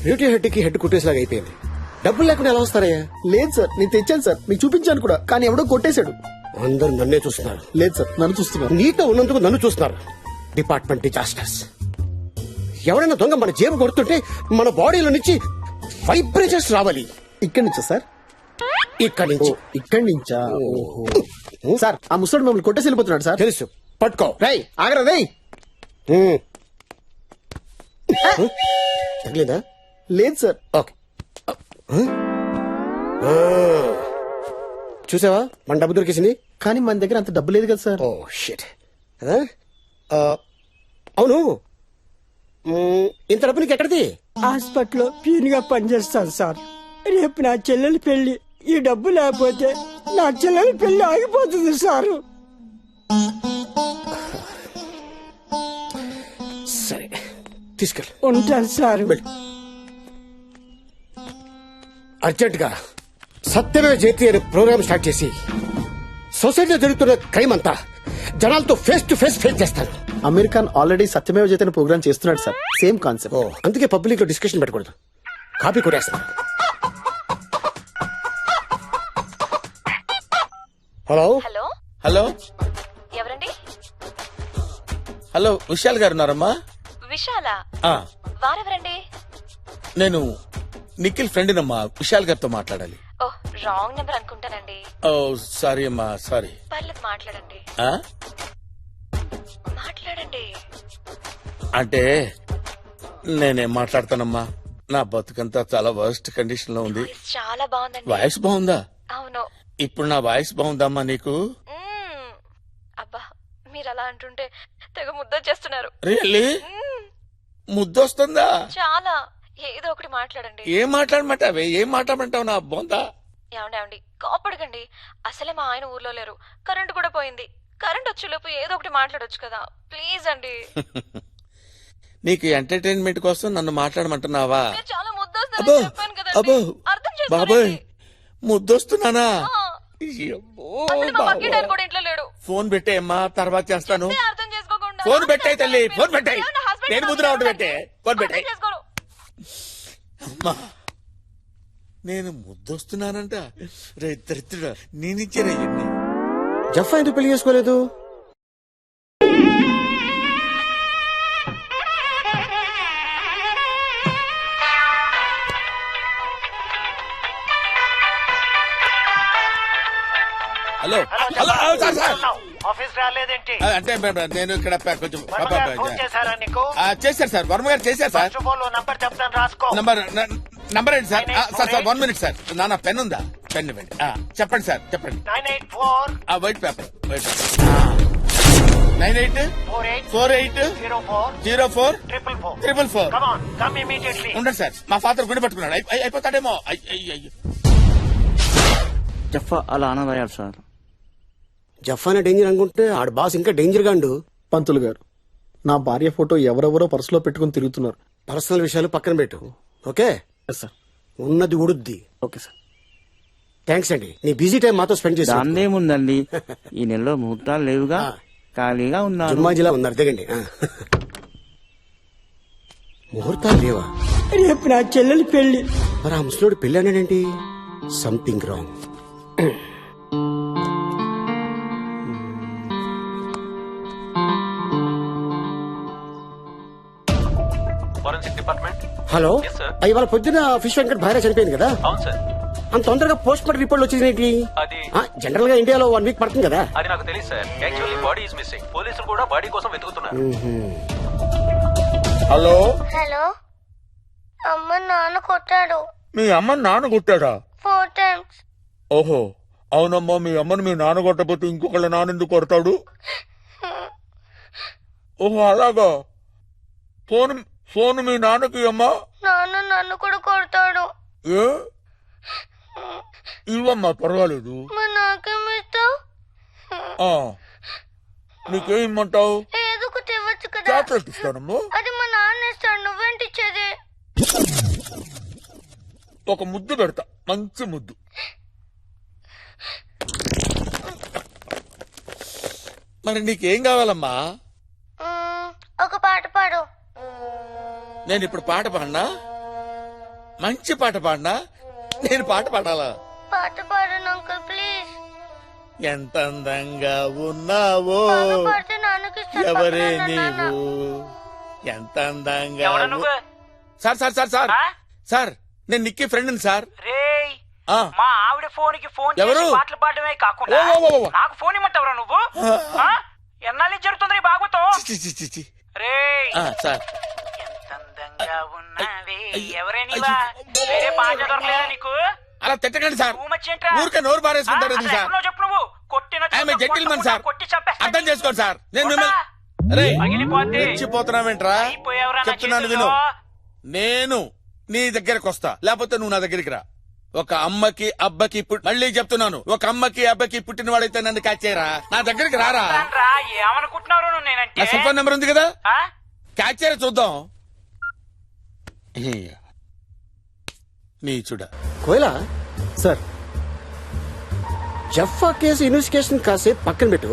Beauty head కి head కుట్టేసిలాగా అయిపోయింది. డబ్బులు లేకుండా ఎలా వస్తారయ్యా? లేదు సార్, నేను తెచ్చాను సార్, మీకు చూపించాను కూడా, కానీ ఎవడో కొట్టేశాడు. అందరు నన్నే చూస్తున్నారు. లేదు సార్, నన్ను చూస్తున్నారు. నీతో ఉన్నందుకు నన్ను చూస్తున్నారు. Department disasters. ఎవరైనా దొంగ మన జేబు కొడుతుంటే మన బాడీలో నుంచి వైబ్రేషన్స్ రావాలి. ఇక్కడి నుంచా సార్? ఇక్కడి నుంచి. ఇక్కడి నుంచా? ఓహో సార్, ఆ ముసడు మమ్మల్ని కొట్టేసి వెళ్ళిపోతున్నాడు సార్. తెలుసు, పట్టుకో. రై ఆగరా రై. తగిలేదా? లేదు సార్. ఓకే. చూసావా, మన డబ్బు దొరికేసింది. కానీ మన దగ్గర అంత డబ్బు లేదు కదా సార్. Oh shit. అవును, ఇంత డబ్బు నీకు ఎక్కడిది? హాస్పిటల్లో ప్యూన్ గా పనిచేస్తాను సార్. రేపు నా చెల్లెలి పెళ్లి. ఈ డబ్బు లేకపోతే నా చెల్లెలి పెళ్లి ఆగిపోతుంది సారు. సరే తీసుకెళ్ళి. ఉంటాను సార్. అర్జెంట్ గా సత్యమే జయతి అనే ప్రోగ్రామ్ స్టార్ట్ చేసి సొసైటీలో జరుగుతున్న క్రైమ్ అంతా జనాలతో ఫేస్ టు ఫేస్ ఫేస్ చేస్తాను. అమెరికన్ ఆల్రెడీ సత్యమేవ జయతే ప్రోగ్రామ్ చేస్తున్నాడు సార్. Same concept. అందుకే పబ్లిక్ లో డిస్కషన్ పెట్టకూడదు. కాపీ కొట్టేస్తాను. హలో హలో హలో ఎవరండి? హలో, విశాల్ గారు ఉన్నారమ్మా? విశాల? ఆ, వారెవరండి? నేను నిఖిల్ ఫ్రెండ్నమ్మా. విశాల్ గారితో మాట్లాడాలి. ఓ, రాంగ్ నెంబర్ అనుకుంటానండి. ఓ సారీ అమ్మా, సారీ. పర్లేదు, మాట్లాడండి. ఆ? మాట్లాడండి. అంటే నేనేం మాట్లాడతానమ్మా, నా బతుకంతా చాలా వర్స్ట్ కండిషన్ లో ఉంది. వాయిస్ చాలా బాగుందండి. వాయిస్ బాగుందా? అవును. ఇప్పుడు నా వాయిస్ బాగుందమ్మా నీకు? మ్మ్. అబ్బా, మీరు అలా అంటుంటే తెగ ముద్దొచ్చేస్తున్నారు. రియల్లీ? ముద్దొస్తుందా? చాలా. ఏదో ఒకటి మాట్లాడండి. ఏం మాట్లాడమంటావే? ఏం మాట్లాడమంటావు నా బొందా? ఏమండి కోపడకండి. అసలే మా ఆయన ఊర్లో లేరు, కరెంటు కూడా పోయింది. కరెంట్ వచ్చేలోపు ఏదో ఒకటి మాట్లాడొచ్చు కదా, ప్లీజ్ అండి. నీకు ఎంటర్టైన్మెంట్ కోసం నన్ను మాట్లాడమంటున్నావా? మీరు చాలా ముద్దొస్తారని అబ్బో చెప్పాను అబ్బో కదండి, అర్థం బాబాయ్, చేసుకోండి. ముద్దొస్తున్నానా? అబ్బో, అసలు మా బాబోయ్. పక్కింటి ఆయన కూడా ఇంట్లో లేడు. ఫోన్ పెట్టేయమ్మా, తర్వాత చేస్తాను. చెప్తే అర్థం చేసుకోకుండా ఫోన్ పెట్టాయి తల్లి, ఫోన్ పెట్టాయి. ఏమన్నా husband నేను ముద్ర ఒకటి పెట్టే. ఫోన్ పెట్టాయి. అర్థం చేసుకోరు. అమ్మా, నేను ముద్దొస్తున్నానంట. రే దరిద్రుడా, నేనిచ్చారా ఇవన్నీ? జఫా ఎందుకు పెళ్లి చేసుకోలేదు? Hello hello, sir sir. Office రాలేదేంటి? అంటే నేను ఇక్కడ కొంచెం ఫోన్ చేశారా నీకు? చేశారు సార్, వర్మ గారు చేశారు sir. First of all number చెప్తాను, రాసుకో. నంబర్ ఏంటి sir? Sir sir 1 minute sir. నాన్న పెన్ ఉందా? పెన్ ఇవ్వండి. చెప్పండి సార్, చెప్పండి. 984 white paper, white paper. 9848040444. Come on, come immediately. ఉండండి సార్, మా ఫాదర్ గుండె పట్టుకున్నాడు. అయిపోతాడేమో. అయ్యో. జఫా అలా అనబోయారు సార్. జఫానే డేంజర్ అనుకుంటే ఆడ బాస్ ఇంకా డేంజర్ గాండు. పంతులు గారు, నా భార్య ఫోటో ఎవరెవరో పర్సులో పెట్టుకుని తిరుగుతున్నారు. పర్సనల్ విషయాలు పక్కన పెట్టు, ఓకే? సార్. ఉన్నది ఉడుద్ది. Okay sir. థ్యాంక్స్ అండి, నీ బిజీ టైం మాతో స్పెండ్ చేసి. దాందేముందండి, ఈ నెలలో ముహూర్తాలు లేవుగా, ఖాళీగా ఉన్నారు. జుమ్మాజిలా ఉన్నారు, దిగండి. ముహూర్తాలు లేవా? రేపు నా చెల్లెలి పెళ్లి. మరి ఆ ముసలోడు పెళ్లి అన్నాడేంటి? Something wrong. Forensic department. Hello, Yes, sir. ఇవాళ పొద్దున ఫిష్ వెంకట్ భార్య చనిపోయింది కదా? అవును సార్. అంత తొందరగా పోస్ట్ మార్టం రిపోర్ట్ వచ్చింది. అది జనరల్ గా ఇండియాలో 1 వీక్ పడుతుంది కదా? అది నాకు తెలియదు sir. Actually body is missing. పోలీసులు కూడా బాడీ కోసం వెతుకుతున్నారు. హలో, హలో, అమ్మ నాన్న కొట్టాడు మీ అమ్మ నాన్న కొట్టాడా? 4 times. ఓహో, అవునమ్మా. మీ అమ్మని మీ నాన్న కొట్టకపోతే ఇంకొకళ్ళ నాన్న ఎందుకు కొడతాడు? ఓహో అలాగా. ఫోన్ మీ నాన్నకి అమ్మా. నాన్న నన్ను కూడా కొడతాడు. ఏ ఇవ్వమ్మా, పర్వాలేదు. మరి నాకేమిస్తావు? నీకేం ఇమ్మంటావు? ఏదో ఒకటి ఇవ్వచ్చు కదా. చాక్లెట్ ఇస్తానమ్మా. అది మా నాన్న ఇస్తాడు, నువ్వేంటి ఇచ్చేది? ఒక ముద్దు పెడతా, మంచి ముద్దు. మరి నీకేం కావాలమ్మా? ఒక పాట పాడు. నేను ఇప్పుడు పాట పాడినా? మంచి పాట పాడినా నేను పాట పాడాలా? పాట పాడను అంకుల్ ప్లీజ్. ఎంత అందంగా ఉన్నావో బాగా పాడితే నాన్నకి ఇస్తాను, ఎవరే పక్కన నాన్న. నీవు, ఎంత అందంగా ఎవరు నువ్వు? సార్ సార్ సార్ సార్ ఆ? సార్ నేను నిక్కి ఫ్రెండ్ సార్. రేయ్ ఆ. మా ఆవిడ ఫోన్ కి ఫోన్ ఎవరు? చేసి పాటలు పాడమే కాకుండా ఓ, ఓ, ఓ, ఓ. నాకు ఫోన్ ఇమ్మంటావురా నువ్వు? ఆ? ఎన్నాళ్ళు జరుగుతుంది బాగుతో? చి, చి, చి, చి. రేయ్ సార్ ఎంత అందంగా ఉన్నావే, అయ్య, ఎవరే నీవా? వేరే పాట దొరకలేదా నీకు? అలా తిట్టకండి సార్. Too much ఏంట్రా? ఊరికే నోరు బారేసుకుంటారు అసలు సార్. ఎక్కడున్నావు చెప్పు నువ్వు. కొట్టిన ఐఎమ్ చోట జెంటిల్మన్ కొట్టకుండా సార్. కొట్టి చంపేస్తా అర్థం నిన్ను. చేసుకోండి సార్. నేను కొట్టా? మిమ్మల్ని రేయ్, పగిలిపోద్ది. రెచ్చిపోతున్నావేంట్రా? అయిపోయావురా నా చెప్తున్నాను చేతుల్లో. విను. నేను నీ దగ్గరకు వస్తా, లేకపోతే నువ్వు నా దగ్గరికి రా. ఒక అమ్మకి అబ్బకి మళ్ళీ చెప్తున్నాను, ఒక అమ్మకి అబ్బకి పుట్టిన వాడైతే నన్ను కాచేరా, నా దగ్గరికి రారా. రా, ఏమనుకుంటున్నావు నువ్వు నేనంటే? నా సెల్ ఫోన్ నెంబర్ ఉంది కదా, ఆ? కాచేరా చూద్దాం. నీ చూడ కోయలా సార్ జఫ్ఫా కేసు ఇన్వెస్టిగేషన్ కాసేపు పక్కన పెట్టు.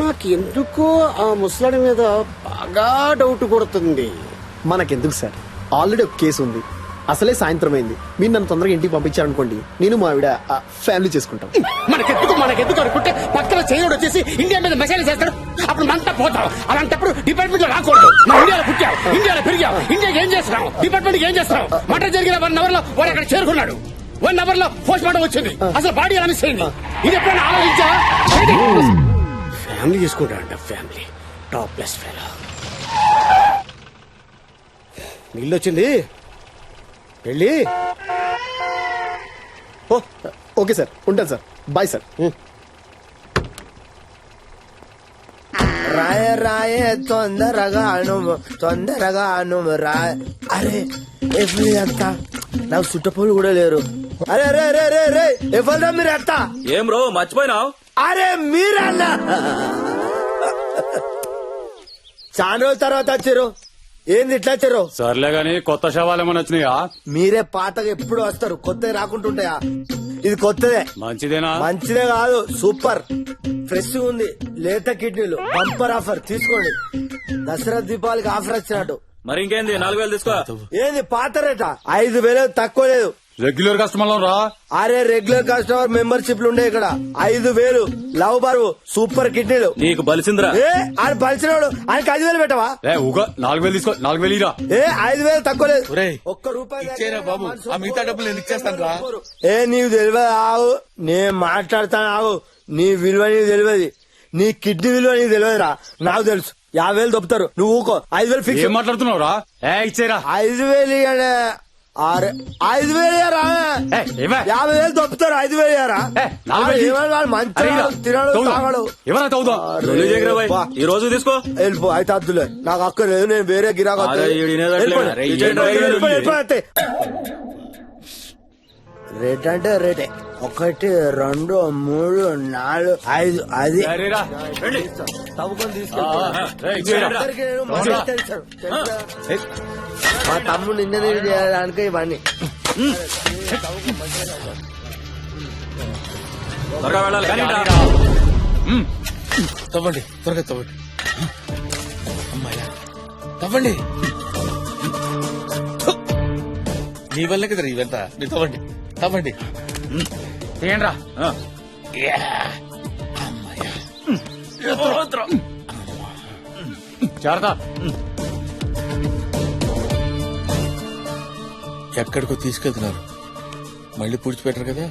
నాకు ఎందుకో ఆ ముసలాడి మీద బాగా డౌట్ కొడుతుంది. మనకెందుకు సార్, ఆల్రెడీ ఒక కేసు ఉంది. అసలే సాయంత్రం అయింది. మీరు నన్ను తొందరగా ఇంటికి పంపించారనుకోండి, నేను మా ఆవిడ ఫ్యామిలీ చేసుకుంటాం. మనకెందుకు అనుకుంటే పక్కన చేయడు వచ్చేసి ఇండియా మీద మెసేజ్ చేస్తాడు, అప్పుడు మనతా పోతాం. అలాంటప్పుడు డిపార్ట్మెంట్ లో రాకూడదు. మనం ఇండియాలో పుట్టాం, ఇండియాలో పెరిగాం, ఇండియాకి ఏం చేస్తున్నాం, డిపార్ట్మెంట్ ఏం చేస్తున్నాం. మటర్ జరిగిన 1 hour లో వాడు అక్కడ చేరుకున్నాడు, 1 hour లో పోస్ట్ మార్టం వచ్చింది, అసలు బాడీ ఎలా మిస్ అయింది. ఇది ఎప్పుడైనా ఆలోచించా? ఫ్యామిలీ చేసుకుంటాడంట, ఫ్యామిలీ టాప్ ప్లస్ ఫెలో. నీళ్ళు వచ్చింది వెళ్ళి. ఓ ఓకే సార్, ఉంటాను సార్, బాయ్ సార్. రాయ రాయ తొందరగా నువ్వు రాయ. అరే ఎప్పుడు అంతా నాకు చుట్టపోలు కూడా లేరు. అరే రే రే రే రే ఎవరా మీరు అంతా? ఏం బ్రో మర్చిపోయినావు? అరే మీరన్నా చాలా రోజుల తర్వాత వచ్చారు. ఏంది ఇట్లా వచ్చారు? సర్లే గాని కొత్త శవాలు ఏమైనా వచ్చినాయా? మీరే పాతగా ఎప్పుడు వస్తారు, కొత్తవి రాకుంటుంటాయా? ఇది కొత్తదే. మంచిదేనా? మంచిదే కాదు, సూపర్ ఫ్రెష్ ఉంది. లేత కిడ్నీలు బంపర్ ఆఫర్ తీసుకోండి. దసరా దీపావళికి ఆఫర్ వచ్చినట్టు. మరి ఇంకేంది 4000 తీసుకో. ఏంది పాత రేటా? 5000 తక్కువ లేదు. రెగ్యులర్ కస్టమర్ రా. అరే రెగ్యులర్ కస్టమర్ మెంబర్షిప్లు ఉండే ఇక్కడ. 5000 లవ్ బరువు సూపర్ కిడ్నీలు. నీకు బలిసిందిరా. ఏ ఆయన బలిసినోడు, ఆయనకి 5000 పెట్టవా? 4000 తీసుకో. 4000 ఇరా. ఏ 5000 తక్కువ లేదు. ఒరేయ్, ఒక్క రూపాయి ఇచ్చేరా బాబు, ఆ మిగతా డబ్బులు నేను ఇచ్చేస్తాను రా. ఏ నీకు తెలియదు ఆవు, నేను మాట్లాడతాను ఆవు. నీ విలువ నీకు తెలియదు, నీ కిడ్నీ విలువ నీకు తెలియదురా. నాకు తెలుసు. 50,000 దొప్పుతారు, నువ్వు ఊకో. 5,000 ఫిక్స్. ఏం మాట్లాడుతున్నావు రా? ఇచ్చేరా. 5,000 ఇయ్యడే. 5,000 ఇయ్యరా? 50,000 దొప్పుతారు, 5,000 ఇయ్యరా? వాళ్ళు మంచిగా తినడు తాగడు. ఈ రోజు తీసుకో. వెళ్ళిపో అయితే అద్దులే, నాకు అక్కర్లేదు. నేను వేరే గిరాకు రేట్ అంటే రేటే. 1 2 3 4 5 అది తవ్వుకొని తీసుకెళ్ళి మా తమ్ముడు నిన్న చేయడానికి ఇవన్నీ. తవ్వండి, త్వరగా తవ్వండి. అమ్మాయ్యా తవ్వండి. నీ వల్లే కదా ఇవంతా. మీరు తవ్వండి, తవ్వండి. తీయండి రా. జాగ్రత్త. ఎక్కడికో తీసుకెళ్తున్నారు, మళ్ళీ పూడ్చిపెట్టరు కదా.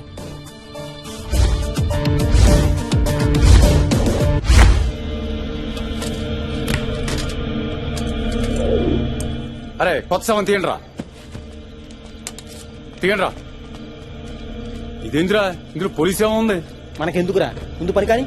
అరే కొత్త శవం తీయండి రా. తీయండి రా. ఇదేంటిరా, ఇందులో పోలీస్ ఏమో ఉంది. మనకెందుకురా, ముందు పని కానీ.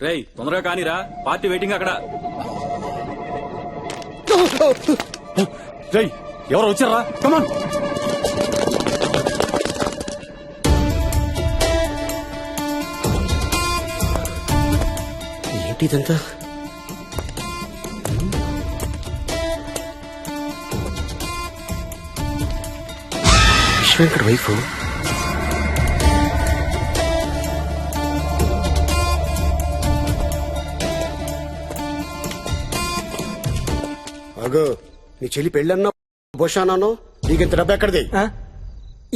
రేయ్ తొందరగా కానీరా, పార్టీ వెయిటింగ్ అక్కడ. రేయ్ ఎవరు వచ్చారా? కమాన్. ఏంటి ఇదంతా? విశ్వనాథ్ వైఫ్. అగో నీ చెల్లి పెళ్ళన్నా భోషానానో నీకింత డబ్బు ఎక్కడిది? ఆ?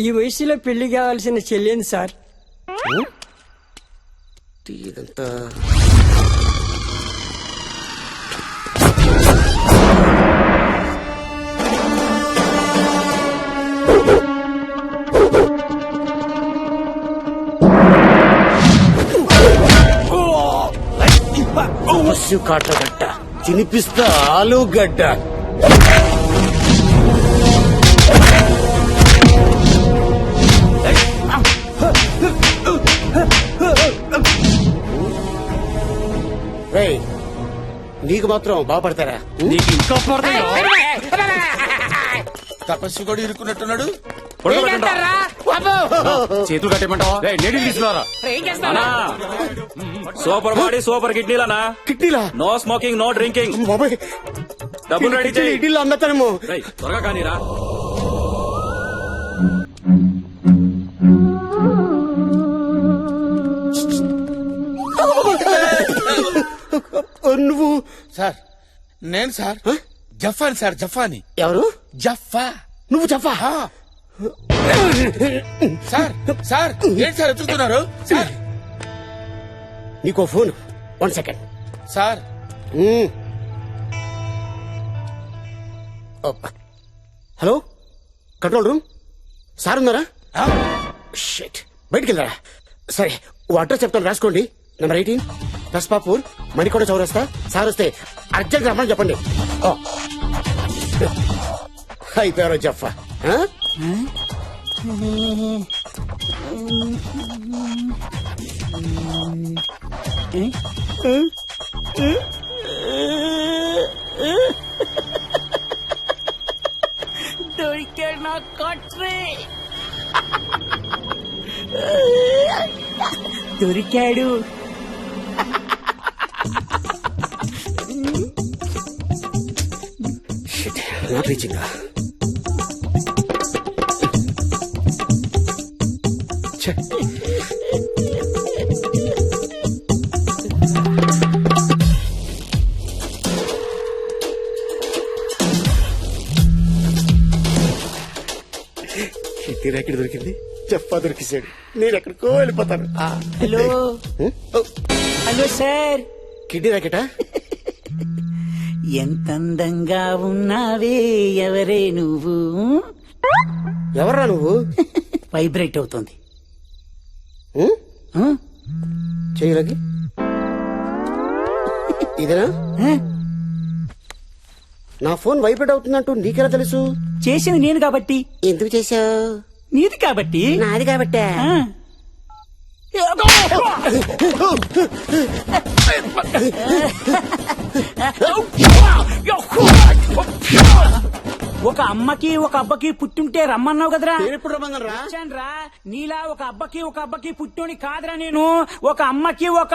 ఈ వయసులో పెళ్లి కావాల్సిన చెల్లింది సార్. ఇదంతా పశు కాటగడ్డ తినిపిస్తా ఆలుగడ్డ. రేయ్ నీకు మాత్రం బాగుపడతారా? నీకు ఇంకా పడతాయి. తపస్సు కూడా ఇరుక్కున్నట్టున్నాడు. చేతులు కట్టేయమంటావా? నేడి తీసుకురారా. సూపర్ బాడీ సూపర్ కిడ్నీలనా? కిడ్నీలా? No smoking no drinking. బాబాయ్ డబ్బులు రెడీ చేయి. ఇడ్లీలో అమ్మతానేమో. రేయ్ త్వరగా కానీరా. నువ్వు సార్ నేను సార్ జఫాని సార్, జఫాని. ఎవరు? జఫా. నువ్వు చెప్పా? సార్ సార్ ఏంటి సార్ ఎత్తుకుతున్నారు? సార్ నీకో phone. 1 second. Sir hello control room sir ఉన్నారా? షిట్ బయటికి వెళ్ళారా? సరే ఓ అడ్రస్ చెప్తాను రాసుకోండి. నెంబర్ 18 దస్పాపూర్ మణికొండ చౌరస్తా. సార్ వస్తే అర్జెంట్ రమ్మని చెప్పండి. అయిపోయారో జఫా. దొరికాడు నా కొట్రే. దొరికాడు. Not reaching. ఎక్కడ దొరికింది? చెప్పా దొరికిసాడు. నేను ఎక్కడికో వెళ్ళిపోతాను. Hello hello sir. కిడ్నీ ర్యాకెటా? ఎంత అందంగా ఉన్నావే, ఎవరే నువ్వు? ఎవర్రా నువ్వు? వైబ్రేట్ అవుతుంది. చేయలకి ఇదేనా? నా ఫోన్ వైబ్రేట్ అవుతుందంటూ నీకెలా తెలుసు? చేసింది నేను కాబట్టి. ఎందుకు చేశావు? నీది కాబట్టి. నాది కాబట్టే. ఒక అమ్మకి ఒక అబ్బకి పుట్టుంటే రమ్మన్నావు కదరా. ఎప్పుడు రమ్మన్నారా? వచ్చానురా. నీలా ఒక అబ్బకి పుట్టోని కాదురా నేను. ఒక అమ్మకి ఒక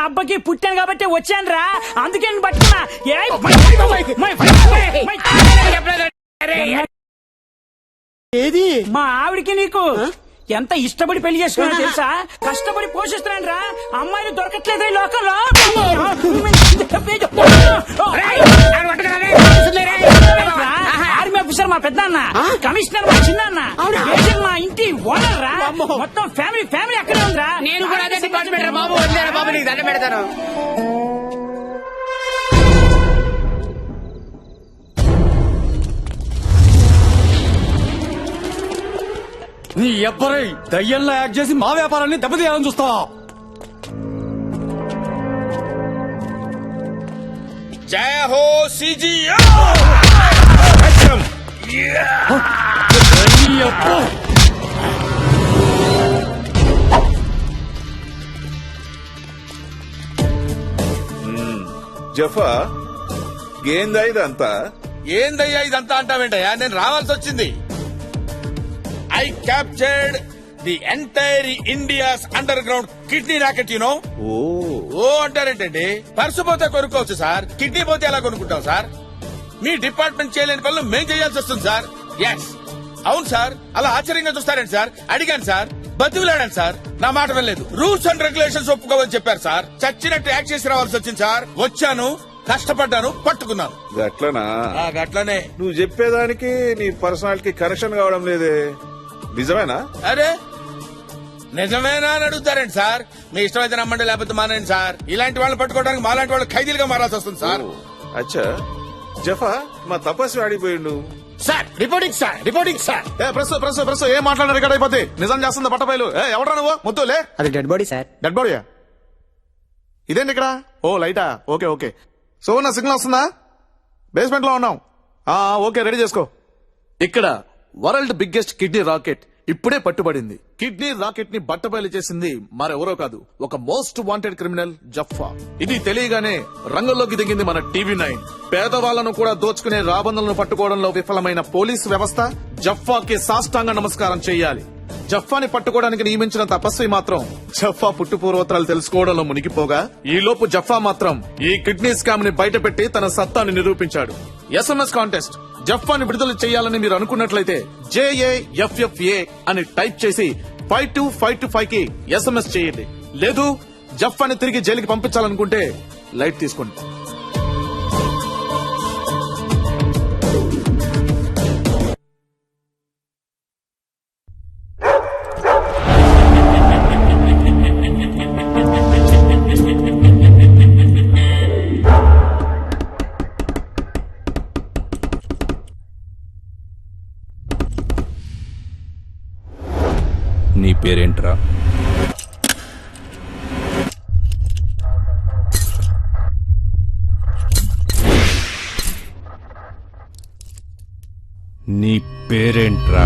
అబ్బకి పుట్టాను కాబట్టి వచ్చానురా. అందుకే నేను పట్టుకున్నా. ఏది? మా ఆవిడికి నీకు ఎంత ఇష్టపడి పెళ్లి చేసుకున్నా తెలుసా? కష్టపడి పోషిస్తున్నాను రా. అమ్మాయిని దొరకట్లేదు ఈ లోకంలో. ఆర్మీ ఆఫీసర్ మా పెద్దన్న, కమిషనర్ మా చిన్న, ఏజెంట్ మా ఇంటి ఓనర్ రా. మొత్తం ఫ్యామిలీ అక్కడే ఉందిరా. నేను కూడా అదే డిపార్ట్మెంట్ బాబు. వదిలేరా బాబు, నీకు దండం పెడతాను. నీ ఎవ్వరై దయ్యంలో యాక్ట్ చేసి మా వ్యాపారాన్ని దెబ్బతీయాలని చూస్తావా? జయ హో సిజి. జఫా ఏందా ఇదంతా? ఏందయ్యా ఇదంతా అంటావేంటయ్యా? నేను రావాల్సి వచ్చింది. I captured the entire India's underground kidney racket no. Oh అంటారేంటండి? పర్సు పోతే కొనుక్కోవచ్చు సార్, కిడ్నీ పోతే ఎలా కొనుక్కుంటాం సార్? మీ డిపార్ట్మెంట్ చేయలేని పనులు మేం చేయాల్సి వస్తుంది సార్. ఎస్ అవును సార్. అలా ఆశ్చర్యంగా చూస్తారేంటి సార్? అడిగాను సార్, బతిలాడాను సార్, నా మాట వెళ్ళలేదు. రూల్స్ అండ్ రెగ్యులేషన్స్ ఒప్పుకోవని చెప్పారు సార్. చచ్చినట్టు యాక్ట్ చేసి రావాల్సి వచ్చింది సార్. వచ్చాను, కష్టపడ్డాను, పట్టుకున్నాను. గట్లనా? గట్లనే. నువ్వు చెప్పేదానికి నీ పర్సనాలిటీ కరెక్షన్ కావడం లేదే, నిజమేనా? అరే నిజమేనా అని అడుగుతారేంటి సార్? మీ ఇష్టమైతే నమ్మండి, లేకపోతే మానేయండి సార్. ఇలాంటి వాళ్ళని పట్టుకోవడానికి మాలాంటి వాళ్ళు ఖైదీలుగా మారాల్సి వస్తుంది సార్. అచ్చా జఫా, మా తపస్వి ఆడిపోయిండు. Sir reporting sir, reporting sir. Press ఏం మాట్లాడారు ఇక్కడ అయిపోతే నిజం చేస్తుంది పట్టబయలు. ఎవడా నువ్వు? ముద్దులే. అది డెడ్ బాడీ సార్. డెడ్ బాడీయా? ఇదేంటి ఇక్కడ? ఓ లైటా, ఓకే ఓకే. సో నా సిగ్నల్ వస్తుందా? బేస్మెంట్ లో ఉన్నాం. ఓకే రెడీ చేసుకో. ఇక్కడ వరల్డ్ బిగ్గెస్ట్ కిడ్నీ రాకెట్ ఇప్పుడే పట్టుబడింది. కిడ్నీ రాకెట్ ని బట్టబయలు చేసింది మరెవరో కాదు, ఒక మోస్ట్ వాంటెడ్ క్రిమినల్ జఫా. ఇది తెలియగానే రంగంలోకి దిగింది మన టీవీ9. పేదవాళ్లను కూడా దోచుకునే రాబందులను పట్టుకోవడంలో విఫలమైన పోలీసు వ్యవస్థ జఫాకి సాష్టాంగ నమస్కారం చేయాలి. జఫాని పట్టుకోవడానికి నియమించిన తపస్వి మాత్రం జఫా పుట్టు పూర్వోత్తరాలు తెలుసుకోవడంలో మునిగిపోగా, ఈ లోపు జఫా మాత్రం ఈ కిడ్నీ స్కామ్ ని బయటపెట్టి తన సత్తాని నిరూపించాడు. SMS contest. జఫాని విడుదల చేయాలని మీరు అనుకున్నట్లయితే JAFFA అని టైప్ చేసి 52525 కి ఎస్ఎంఎస్ చేయండి. లేదు జఫాని తిరిగి జైలుకి పంపించాలనుకుంటే లైట్ తీసుకోండి. నీ పేరేంట్రా? నీ పేరేంట్రా?